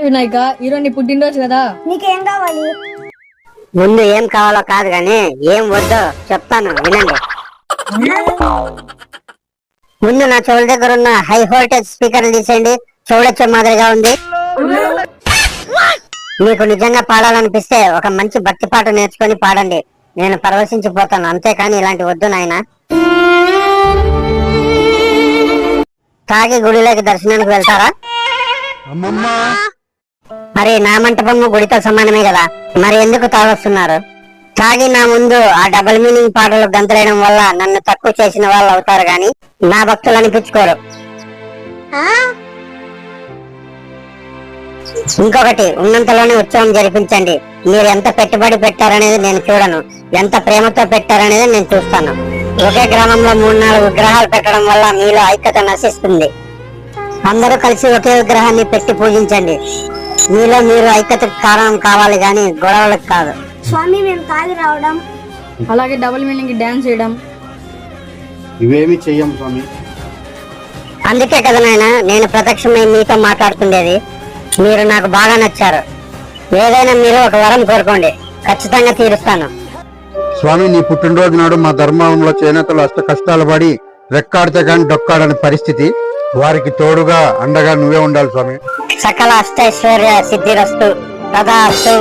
వినాయక ఈరోజు నీ పుట్టినరోజు కదా. నీకేం కావాలి? ముందు ఏం కావాలో కాదు గాని ఏం వద్దో చెప్తాను వినండి. ముందు నా చెవుల దగ్గర ఉన్న హై వోల్టేజ్ స్పీకర్లు తీసేయండి. చెవులొచ్చే మాదిరిగా ఉంది. మీకు నిజంగా పాడాలనిపిస్తే ఒక మంచి భక్తి పాట నేర్చుకొని పాడండి. నేను పరవశించిపోతాను. అంతేకాని ఇలాంటి వద్దు నాయన. తాగి గుడిలోకి దర్శనానికి వెళ్తారా? మరి నా మంటపము గుడితో సమానమే కదా, మరి ఎందుకు తాగొస్తున్నారు? తాగి నా ముందు ఆ డబుల్ మీనింగ్ పాటలు గంతులేయడం వల్ల నన్ను తక్కువ చేసిన వాళ్ళు అవుతారు గాని నా భక్తులు అనిపించుకోరు. ఇంకొకటి, ఉన్నంతలోనే ఉత్సవం జరిపించండి. మీరు ఎంత పెట్టుబడి పెట్టారనేది నేను చూడను, ఎంత ప్రేమతో పెట్టారనేది నేను చూస్తాను. ఒకే గ్రామంలో 3-4 విగ్రహాలు పెట్టడం వల్ల మీలో ఐక్యత నశిస్తుంది. అందరూ కలిసి ఒకే విగ్రహాన్ని పెట్టి పూజించండి. మీలో మీరు ఐక్యతకు కారణం కావాలి గాని గొడవలకు కాదు. స్వామి, మేము తాగి రావడం, అలాగే డబుల్ మీనింగ్ డాన్స్ చేయడం ఇవేమి చెయ్యం స్వామి. అందుకే కదా నాయన నేను ప్రత్యక్షమై మీతో మాట్లాడుతుండేది. మీరు నాకు బాగా నచ్చారు. ఏదైనా మీరు ఒక వరం కోరుకోండి, ఖచ్చితంగా తీరుస్తాను. స్వామి, నీ పుట్టినరోజు నాడు మా ధర్మంలో చేనేతలు అష్ట కష్టాలు పడి రెక్కాడితే గాని డొక్కాడని పరిస్థితి. వారికి తోడుగా అండగా నువ్వే ఉండాలి స్వామి. సకల అష్టైశ్వర్య సిద్ధిరస్తు తదాస్తు.